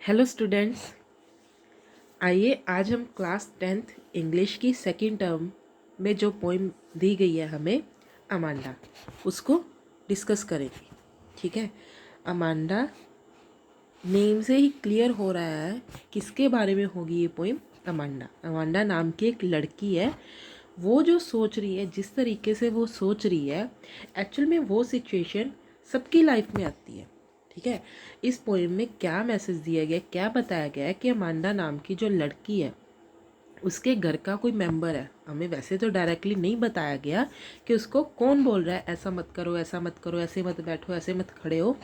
Hello students, आइए आज हम क्लास 10th इंग्लिश की सेकंड टर्म में जो पोइम दी गई है हमें अमांडा, उसको डिस्कस करेंगे। ठीक है, अमांडा नेम से ही क्लियर हो रहा है किसके बारे में होगी ये पोइम। अमांडा नाम की एक लड़की है। वो जो सोच रही है, जिस तरीके से वो सोच रही है, एक्चुअल में वो सिचुएशन सबकी लाइफ में आती है। ठीक है, इस पोएम में क्या मैसेज दिया गया, क्या बताया गया है कि अमांडा नाम की जो लड़की है उसके घर का कोई मेंबर है। हमें वैसे तो डायरेक्टली नहीं बताया गया कि उसको कौन बोल रहा है ऐसा मत करो, ऐसा मत करो, ऐसे मत बैठो, ऐसे मत खड़े हो,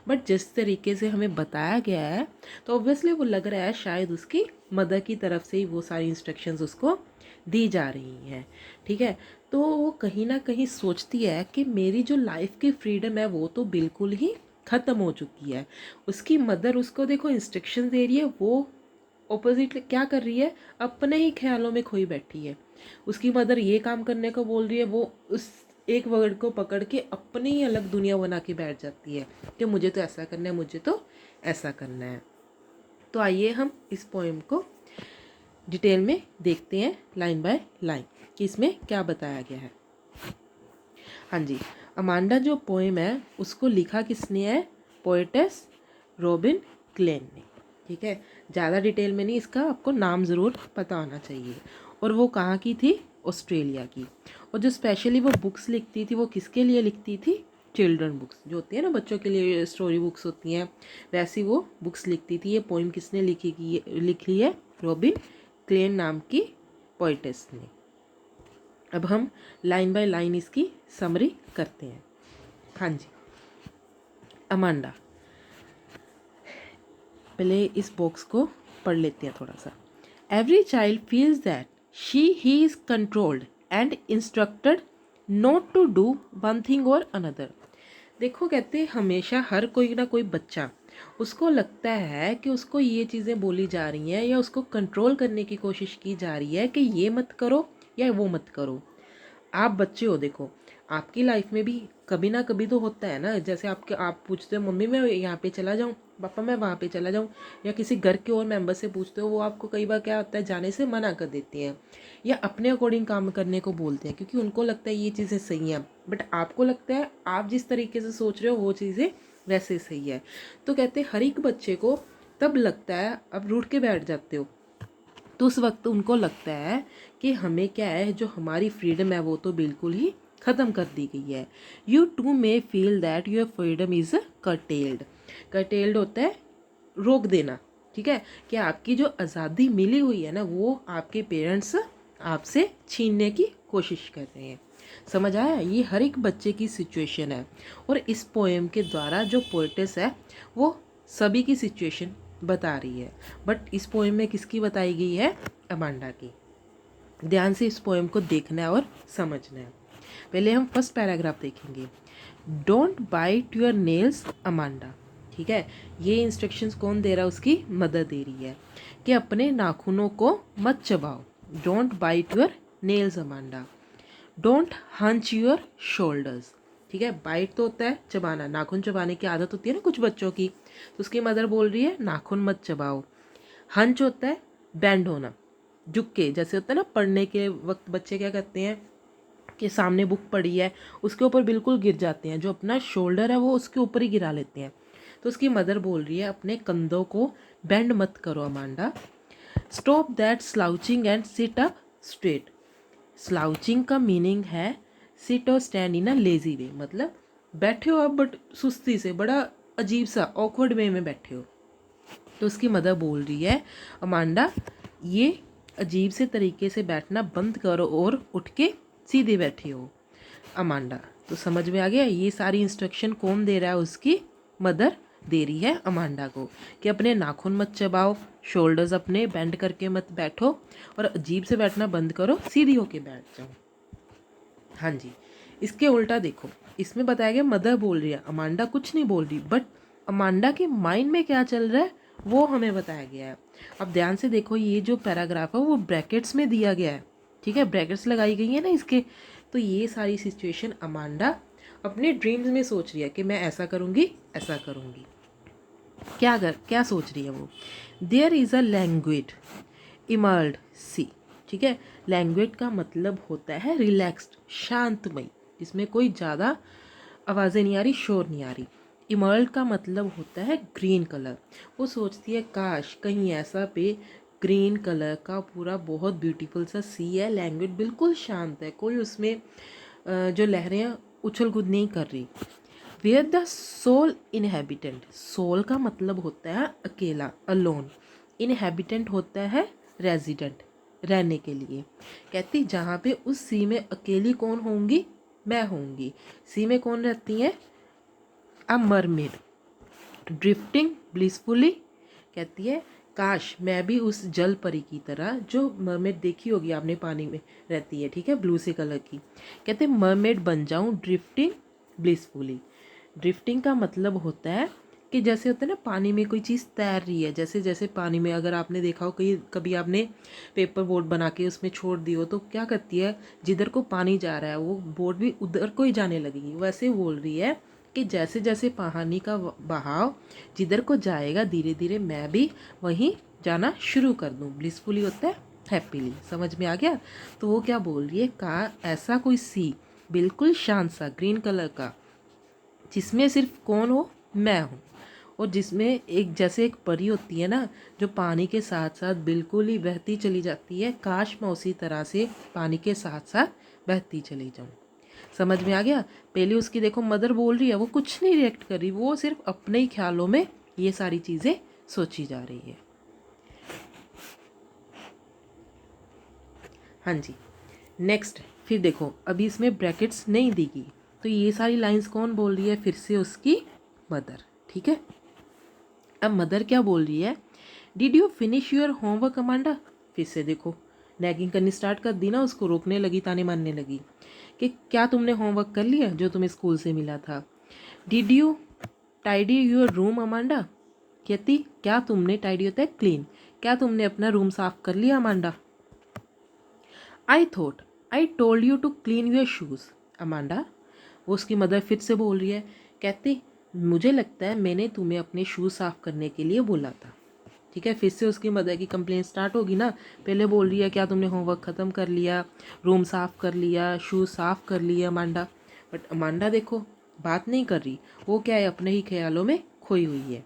बट जिस तरीके से हमें बताया गया है तो ऑब्वियसली वो लग रहा है शायद उसकी मदर की तरफ से ही वो सारी इंस्ट्रक्शंस उसको दी जा रही हैं। ठीक है, तो वो कहीं ना कहीं सोचती है कि मेरी जो लाइफ की फ्रीडम है वो तो बिल्कुल ही ख़त्म हो चुकी है। उसकी मदर उसको देखो इंस्ट्रक्शन दे रही है, वो ऑपोजिट क्या कर रही है, अपने ही ख्यालों में खोई बैठी है। उसकी मदर ये काम करने को बोल रही है, वो उस एक वर्ड को पकड़ के अपनी ही अलग दुनिया बना के बैठ जाती है कि मुझे तो ऐसा करना है, मुझे तो ऐसा करना है। तो आइए हम इस पोएम को डिटेल में देखते हैं लाइन बाय लाइन कि इसमें क्या बताया गया है। हाँ जी, अमांडा जो पोएम है उसको लिखा किसने है, पोएटेस रॉबिन क्लेन ने। ठीक है, ज़्यादा डिटेल में नहीं, इसका आपको नाम ज़रूर पता होना चाहिए। और वो कहाँ की थी, ऑस्ट्रेलिया की। और जो स्पेशली वो बुक्स लिखती थी वो किसके लिए लिखती थी, चिल्ड्रन बुक्स जो होती है ना, बच्चों के लिए स्टोरी बुक्स होती हैं, वैसी वो बुक्स लिखती थी। ये पोइम किसने लिखी है, रॉबिन क्लेन नाम की पोइटेस ने। अब हम लाइन बाय लाइन इसकी समरी करते हैं। हाँ जी, अमांडा, पहले इस बॉक्स को पढ़ लेते हैं थोड़ा सा। Every child feels that he is controlled and instructed not to do one thing और अनदर। देखो, कहते हैं हमेशा हर कोई ना कोई बच्चा, उसको लगता है कि उसको ये चीज़ें बोली जा रही हैं या उसको कंट्रोल करने की कोशिश की जा रही है कि ये मत करो या वो मत करो। आप बच्चे हो, देखो आपकी लाइफ में भी कभी ना कभी तो होता है ना, जैसे आप पूछते हो मम्मी मैं यहाँ पे चला जाऊँ, पापा मैं वहाँ पे चला जाऊँ, या किसी घर के और मेंबर से पूछते हो, वो आपको कई बार क्या होता है जाने से मना कर देते हैं या अपने अकॉर्डिंग काम करने को बोलते हैं क्योंकि उनको लगता है ये चीज़ें सही हैं, बट आपको लगता है आप जिस तरीके से सोच रहे हो वो चीज़ें वैसे सही है। तो कहते हैं हर एक बच्चे को तब लगता है, अब रूठ के बैठ जाते हो तो उस वक्त उनको लगता है कि हमें क्या है, जो हमारी फ्रीडम है वो तो बिल्कुल ही ख़त्म कर दी गई है। You too may feel that your freedom is curtailed. Curtailed होता है रोक देना। ठीक है, कि आपकी जो आज़ादी मिली हुई है ना वो आपके पेरेंट्स आपसे छीनने की कोशिश कर रहे हैं। समझ आया, ये हर एक बच्चे की सिचुएशन है। और इस पोएम के द्वारा जो पोएटेस है वो सभी की सिचुएशन बता रही है, बट इस पोएम में किसकी बताई गई है, अमांडा की। ध्यान से इस पोएम को देखना है और समझना है। पहले हम फर्स्ट पैराग्राफ देखेंगे। Don't bite your nails Amanda. ठीक है, ये इंस्ट्रक्शंस कौन दे रहा है, उसकी मदर दे रही है कि अपने नाखूनों को मत चबाओ। Don't bite your nails Amanda. Don't hunch your shoulders. ठीक है, बाइट तो होता है चबाना, नाखून चबाने की आदत होती है ना कुछ बच्चों की, तो उसकी मदर बोल रही है नाखून मत चबाओ। हंच होता है बैंड होना, झुक के, जैसे होता है ना पढ़ने के वक्त बच्चे क्या करते हैं कि सामने बुक पड़ी है उसके ऊपर बिल्कुल गिर जाते हैं, जो अपना शोल्डर है वो उसके ऊपर ही गिरा लेते हैं। तो उसकी मदर बोल रही है अपने कंधों को बेंड मत करो Amanda. Stop that slouching and sit up straight. Slouching का मीनिंग है सिट और स्टैंड इन अ लेजी वे, मतलब बैठे हो आप बट सुस्ती से, बड़ा अजीब सा ऑकवर्ड वे में बैठे हो। तो उसकी मदर बोल रही है अमांडा ये अजीब से तरीके से बैठना बंद करो और उठ के सीधे बैठे हो। अमांडा, तो समझ में आ गया, ये सारी इंस्ट्रक्शन कौन दे रहा है, उसकी मदर दे रही है अमांडा को कि अपने नाखून मत चबाओ, शोल्डर्स अपने बेंड करके मत बैठो और अजीब से बैठना बंद करो, सीधी होके बैठ जाओ। हाँ जी, इसके उल्टा देखो, इसमें बताया गया मदर बोल रही है, अमांडा कुछ नहीं बोल रही, बट अमांडा के माइंड में क्या चल रहा है वो हमें बताया गया है। अब ध्यान से देखो, ये जो पैराग्राफ है वो ब्रैकेट्स में दिया गया है। ठीक है, ब्रैकेट्स लगाई गई है ना इसके, तो ये सारी सिचुएशन अमांडा अपने ड्रीम्स में सोच रही है कि मैं ऐसा करूँगी, ऐसा करूँगी। क्या सोच रही है वो? देयर इज़ अ लैंग्वेज इमर्ल्ड सी। ठीक है, लैंग्वेज का मतलब होता है रिलैक्स्ड, शांतमयी, जिसमें कोई ज़्यादा आवाज़ें नहीं आ रही, शोर नहीं आ रही। इमर्ल्ड का मतलब होता है ग्रीन कलर। वो सोचती है काश कहीं ऐसा पे ग्रीन कलर का पूरा बहुत ब्यूटीफुल सा सी है, लैंग्वेज बिल्कुल शांत है, कोई उसमें जो लहरें हैं उछल कूद नहीं कर रही। Where the sole inhabitant, sole का मतलब होता है अकेला, अलोन। इनहेबिटेंट होता है रेजिडेंट, रहने के लिए। कहती जहाँ पे उस सी में अकेली कौन होंगी? मैं होंगी। सी में कौन रहती है? अ मरमेड ड्रिफ्टिंग ब्लिसफुली। कहती है काश मैं भी उस जल परी की तरह, जो मरमेड देखी होगी आपने पानी में रहती है, ठीक है, ब्लू से कलर की। कहते मरमेड बन जाऊं ड्रिफ्टिंग ब्लिसफुली। ड्रिफ्टिंग का मतलब होता है कि जैसे होता है ना पानी में कोई चीज़ तैर रही है, जैसे जैसे पानी में, अगर आपने देखा हो कभी आपने पेपर बोट बना के उसमें छोड़ दी हो तो क्या करती है, जिधर को पानी जा रहा है वो बोट भी उधर को ही जाने लगेगी। वैसे बोल रही है कि जैसे जैसे पानी का बहाव जिधर को जाएगा धीरे धीरे मैं भी वहीं जाना शुरू कर दूँ। ब्लिसफुली होता है हैप्पीली। समझ में आ गया? तो वो क्या बोल रही है, का ऐसा कोई सी बिल्कुल शांत सा ग्रीन कलर का, जिसमें सिर्फ कौन हो? मैं हूँ। और जिसमें एक जैसे एक परी होती है ना, जो पानी के साथ साथ बिल्कुल ही बहती चली जाती है, काश मैं उसी तरह से पानी के साथ साथ बहती चली जाऊँ। समझ में आ गया? पहले उसकी देखो मदर बोल रही है, वो कुछ नहीं रिएक्ट कर रही, वो सिर्फ अपने ही ख्यालों में ये सारी चीज़ें सोची जा रही है। हाँ जी, नेक्स्ट फिर देखो, अभी इसमें ब्रैकेट्स नहीं दी गई, तो ये सारी लाइंस कौन बोल रही है? फिर से उसकी मदर। ठीक है, अब मदर क्या बोल रही है? Did you finish your homework Amanda? फिर से देखो नैगिंग करनी स्टार्ट कर दी ना, उसको रोकने लगी, ताने मारने लगी कि क्या तुमने होमवर्क कर लिया जो तुम्हें स्कूल से मिला था? Did you tidy your room Amanda? कहती क्या तुमने, टाइडी होता है क्लीन, क्या तुमने अपना रूम साफ कर लिया Amanda? I thought I told you to clean your shoes Amanda. वो उसकी मदर फिर से बोल रही है, कहती मुझे लगता है मैंने तुम्हें अपने शूज़ साफ़ करने के लिए बोला था। ठीक है, फिर से उसकी मदर की कंप्लेन स्टार्ट होगी ना। पहले बोल रही है क्या तुमने होमवर्क ख़त्म कर लिया, रूम साफ़ कर लिया, शूज़ साफ़ कर लिए अमांडा। बट अमांडा देखो बात नहीं कर रही, वो क्या है, अपने ही ख्यालों में खोई हुई है।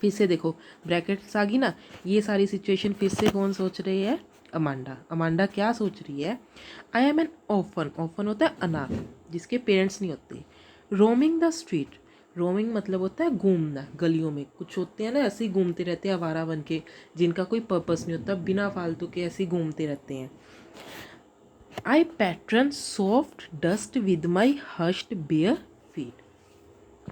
फिर से देखो ब्रैकेट्स आ गई ना, ये सारी सिचुएशन फिर से कौन सोच रही है? अमांडा। अमांडा क्या सोच रही है? I am an orphan, orphan होता है अनाथ, जिसके पेरेंट्स नहीं होते। रोमिंग द स्ट्रीट, रोमिंग मतलब होता है घूमना, गलियों में कुछ होते हैं ना ऐसे ही घूमते रहते हैं आवारा बन के, जिनका कोई पर्पस नहीं होता, बिना फालतू के ऐसे ही घूमते रहते हैं। I pattern soft dust with my hushed bare feet.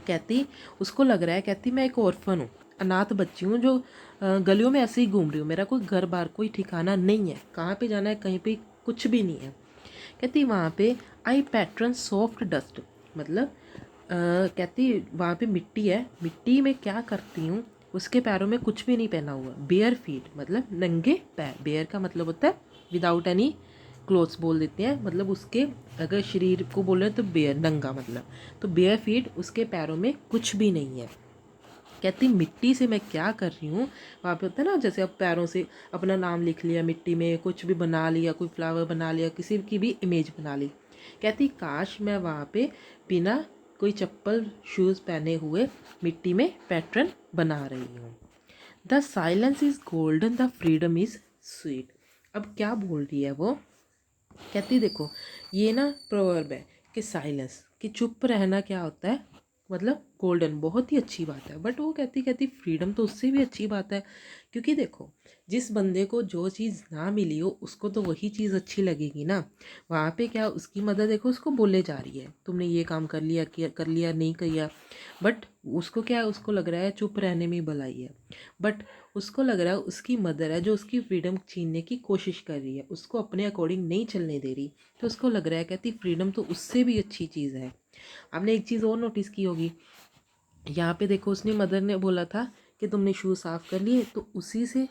कहती उसको लग रहा है, कहती मैं एक ऑर्फन हूँ, अनाथ बच्ची हूँ जो गलियों में ऐसे ही घूम रही हूँ, मेरा कोई घर बार कोई ठिकाना नहीं है, कहाँ पे जाना है कहीं पे कुछ भी नहीं है। कहती वहाँ पे आई पैट्रन सॉफ्ट डस्ट, मतलब कहती वहाँ पे मिट्टी है, मिट्टी में क्या करती हूँ, उसके पैरों में कुछ भी नहीं पहना हुआ। बेयर फीट मतलब नंगे पैर, बेयर का मतलब होता है विदाउट एनी क्लोथ्स बोल देते हैं, मतलब उसके अगर शरीर को बोल रहे हैं तो बेयर, नंगा मतलब, तो बेयर फीट उसके पैरों में कुछ भी नहीं है। कहती मिट्टी से मैं क्या कर रही हूँ, वहाँ पे होता है ना जैसे अब पैरों से अपना नाम लिख लिया मिट्टी में, कुछ भी बना लिया, कोई फ्लावर बना लिया, किसी की भी इमेज बना ली। कहती काश मैं वहाँ पे बिना कोई चप्पल शूज़ पहने हुए मिट्टी में पैटर्न बना रही हूँ। The silence is golden, the freedom is sweet. अब क्या बोल रही है वो? कहती देखो ये ना प्रोवर्ब है कि साइलेंस, कि चुप रहना क्या होता है, मतलब गोल्डन, बहुत ही अच्छी बात है। बट वो कहती कहती फ्रीडम तो उससे भी अच्छी बात है, क्योंकि देखो जिस बंदे को जो चीज़ ना मिली हो उसको तो वही चीज़ अच्छी लगेगी ना। वहाँ पे क्या उसकी मदर देखो उसको बोले जा रही है तुमने ये काम कर लिया, किया कर लिया नहीं किया, बट उसको क्या है, उसको लग रहा है चुप रहने में भलाई है। बट उसको लग रहा है उसकी मदर है जो उसकी फ्रीडम छीनने की कोशिश कर रही है, उसको अपने अकॉर्डिंग नहीं चलने दे रही, तो उसको लग रहा है कहती फ्रीडम तो उससे भी अच्छी चीज़ है। आपने एक चीज़ और नोटिस की होगी, यहाँ पे देखो उसने मदर ने बोला था कि तुमने शूज़ साफ़ कर लिए, तो उसी से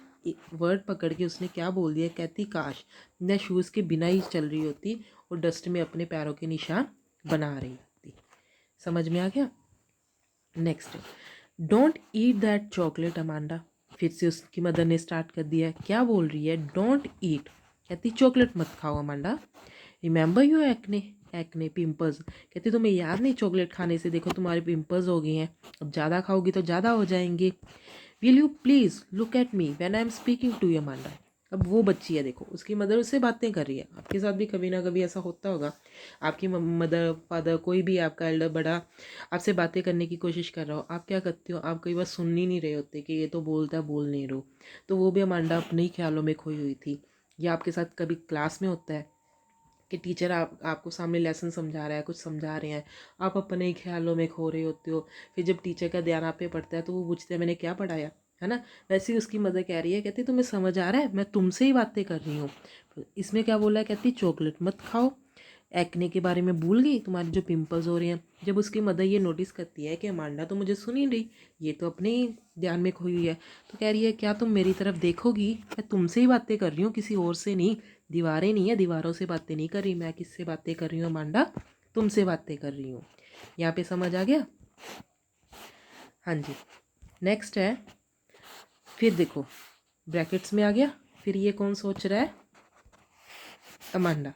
वर्ड पकड़ के उसने क्या बोल दिया, कहती काश मैं शूज़ के बिना ही चल रही होती और डस्ट में अपने पैरों के निशान बना रही होती। समझ में आ गया? Next, don't eat that chocolate Amanda. फिर से उसकी मदर ने स्टार्ट कर दिया, क्या बोल रही है, डोंट ईट, कहती चॉकलेट मत खाओ Amanda. Remember your acne, acne pimples, कहती तुम्हें याद नहीं चॉकलेट खाने से देखो तुम्हारे पिंपल्स हो गए हैं, अब ज़्यादा खाओगी तो ज़्यादा हो जाएंगे। Will you please look at me when I am speaking to you Amanda. अब वो बच्ची है देखो, उसकी मदर उससे बातें कर रही है। आपके साथ भी कभी ना कभी ऐसा होता होगा, आपकी मदर फादर कोई भी आपका एल्डर बड़ा आपसे बातें करने की कोशिश कर रहा हो, आप क्या करते हो, आप कई बार सुन ही नहीं रहे होते कि ये तो बोलता है बोल नहीं रहो। तो वो भी अमांडा अपने ही ख्यालों में खोई हुई थी। या आपके साथ कभी क्लास में होता है कि टीचर आपको सामने लेसन समझा रहा है, कुछ समझा रहे हैं, आप अपने ही ख्यालों में खो रहे होते हो। फिर जब टीचर का ध्यान आप पे पड़ता है तो वो पूछते हैं मैंने क्या पढ़ाया, है ना। वैसे ही उसकी मदर कह रही है, कहती तुम्हें समझ आ रहा है मैं तुमसे ही बातें कर रही हूँ। इसमें क्या बोला है, कहती चॉकलेट मत खाओ, एक्ने के बारे में भूल गई, तुम्हारे जो पिंपल्स हो रहे हैं। जब उसकी मदर ये नोटिस करती है कि अमांडा तो मुझे सुन ही रही, ये तो अपने ही ध्यान में खोई हुई है, तो कह रही है क्या तुम मेरी तरफ देखोगी, मैं तुमसे ही बातें कर रही हूँ किसी और से नहीं। दीवारें नहीं है, दीवारों से बातें नहीं कर रही, मैं किससे बातें कर रही हूँ अमांडा, तुमसे बातें कर रही हूँ। यहाँ पे समझ आ गया। हाँ जी, नेक्स्ट है, फिर देखो ब्रैकेट्स में आ गया, फिर ये कौन सोच रहा है, अमांडा।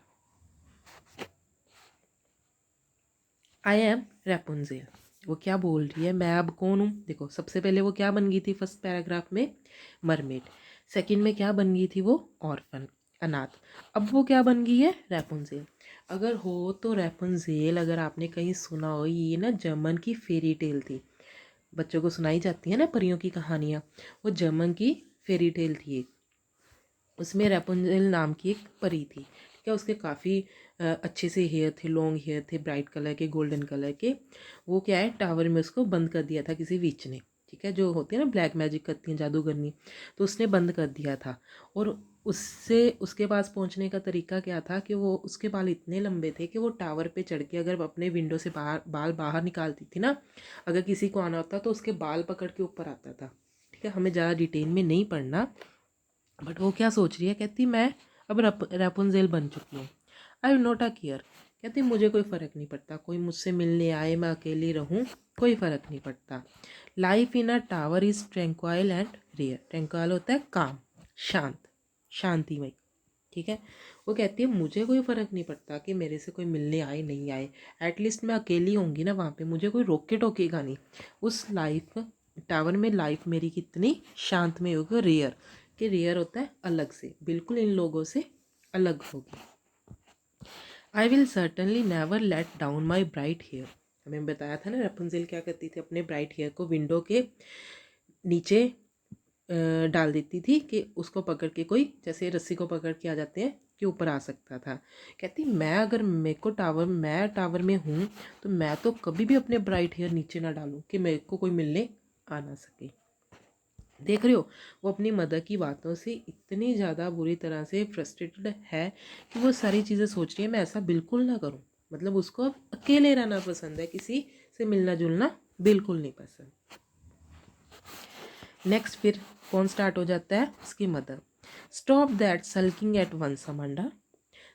आई एम रेपुंजेल, वो क्या बोल रही है, मैं अब कौन हूँ। देखो सबसे पहले वो क्या बन गई थी फर्स्ट पैराग्राफ में, मरमेड। सेकंड में क्या बन गई थी वो, ऑर्फन, अनाथ। अब वो क्या बन गई है, रेपुंजेल। अगर हो तो रेपुंजेल, अगर आपने कहीं सुना हो, ये ना जर्मन की फेरी टेल थी, बच्चों को सुनाई जाती है ना परियों की कहानियाँ, वो जर्मन की फेरी टेल थी। उसमें रेपुंजेल नाम की एक परी थी, ठीक है। उसके काफ़ी अच्छे से हेयर थे, लॉन्ग हेयर थे, ब्राइट कलर के, गोल्डन कलर के। वो क्या है, टावर में उसको बंद कर दिया था किसी विच ने, ठीक है, जो होती है ना ब्लैक मैजिक करती हैं, जादूगरनी, तो उसने बंद कर दिया था। और उससे उसके पास पहुंचने का तरीका क्या था कि वो, उसके बाल इतने लंबे थे कि वो टावर पे चढ़ के अगर अपने विंडो से बाल बाहर निकालती थी ना, अगर किसी को आना होता तो उसके बाल पकड़ के ऊपर आता था, ठीक है। हमें ज़्यादा डिटेल में नहीं पढ़ना, बट वो क्या सोच रही है, कहती मैं अब रेपुंजेल बन चुकी हूँ, I will not a care, कहती मुझे कोई फ़र्क नहीं पड़ता, कोई मुझसे मिलने आए, मैं अकेली रहूँ, कोई फ़र्क नहीं पड़ता। Life in a tower is tranquil and rare, tranquil होता है काम, शांत, शांतिमय, ठीक है। वो कहती है मुझे कोई फ़र्क नहीं पड़ता कि मेरे से कोई मिलने आए नहीं आए, एटलीस्ट मैं अकेली होंगी ना वहाँ पे, मुझे कोई रोक के टोकेगा नहीं। उस लाइफ टावर में लाइफ मेरी कितनी शांतमय होगी, रेयर, कि रेयर होता है अलग से, बिल्कुल इन लोगों से अलग होगी। I will certainly never let down my bright hair, हमें बताया था ना रपुंजेल क्या करती थी, अपने ब्राइट हेयर को विंडो के नीचे डाल देती थी कि उसको पकड़ के कोई, जैसे रस्सी को पकड़ के आ जाते हैं, कि ऊपर आ सकता था। कहती मैं अगर मेरे को मैं टावर में हूँ तो मैं तो कभी भी अपने ब्राइट हेयर नीचे ना डालूँ कि मेरे को कोई मिलने आ ना सके। देख रहे हो, वो अपनी मदर की बातों से इतनी ज़्यादा बुरी तरह से फ्रस्ट्रेटेड है कि वो सारी चीज़ें सोच रही है मैं ऐसा बिल्कुल ना करूँ। मतलब उसको अब अकेले रहना पसंद है, किसी से मिलना जुलना बिल्कुल नहीं पसंद। नेक्स्ट फिर कौन स्टार्ट हो जाता है, उसकी mother. Stop that sulking at once Amanda.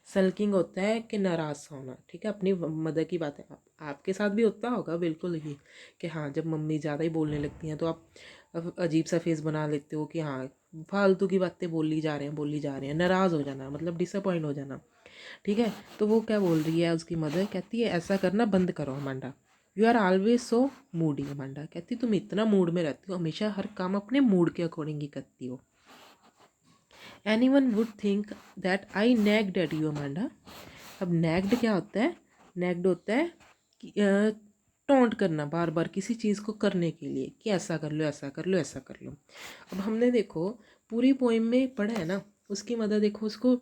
Sulking होता है कि नाराज़ होना, ठीक है, अपनी मदर की बातें। आपके साथ भी होता होगा बिल्कुल ही, कि हाँ जब मम्मी ज़्यादा ही बोलने लगती हैं तो आप अजीब सा फेस बना लेते हो कि हाँ फालतू की बातें बोली जा रहे हैं, बोली जा रहे हैं, नाराज़ हो जाना, मतलब डिसअपॉइंट हो जाना, ठीक है। तो वो क्या बोल रही है, उसकी मदर कहती है ऐसा करना बंद करो Amanda, you are always so moody Amanda, कहती तुम इतना मूड में रहती हो, हमेशा हर काम अपने मूड के अकॉर्डिंग ही करती हो। Anyone would think that I nagged at you Amanda. अब नेग्ड क्या होता है, नेग्ड होता है कि टोंट करना, बार बार किसी चीज़ को करने के लिए, कि ऐसा कर लो, ऐसा कर लो, ऐसा कर लो। अब हमने देखो पूरी पोइम में पढ़ा है ना, उसकी मदर देखो उसको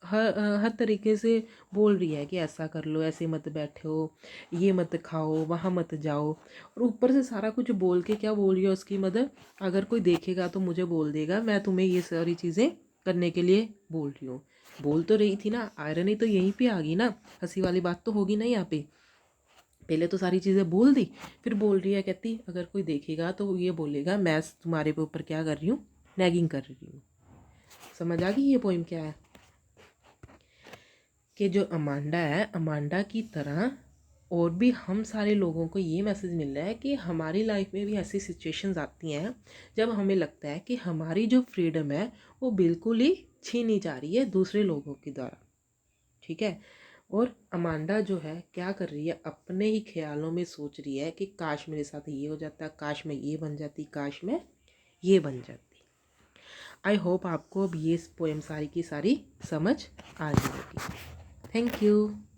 हर तरीके से बोल रही है कि ऐसा कर लो, ऐसे मत बैठो, ये मत खाओ, वहाँ मत जाओ, और ऊपर से सारा कुछ बोल के क्या बोल रही है उसकी मदर, अगर कोई देखेगा तो मुझे बोल देगा मैं तुम्हें ये सारी चीज़ें करने के लिए बोल रही हूँ। बोल तो रही थी ना, आयरनी तो यहीं पे आ गई ना, हंसी वाली बात तो होगी ना यहाँ पे। पहले तो सारी चीज़ें बोल दी, फिर बोल रही है, कहती अगर कोई देखेगा तो ये बोलेगा मैं तुम्हारे पे ऊपर क्या कर रही हूँ, नैगिंग कर रही हूँ। समझ आ गई ये पोइम क्या है, कि जो अमांडा है, अमांडा की तरह और भी हम सारे लोगों को ये मैसेज मिल रहा है कि हमारी लाइफ में भी ऐसी सिचुएशंस आती हैं जब हमें लगता है कि हमारी जो फ्रीडम है वो बिल्कुल ही छीनी जा रही है दूसरे लोगों के द्वारा, ठीक है। और अमांडा जो है क्या कर रही है, अपने ही ख्यालों में सोच रही है कि काश मेरे साथ ये हो जाता, काश मैं ये बन जाती, काश मैं ये बन जाती। आई होप आपको अब ये पोएम सारी की सारी समझ आ जाएगी। Thank you.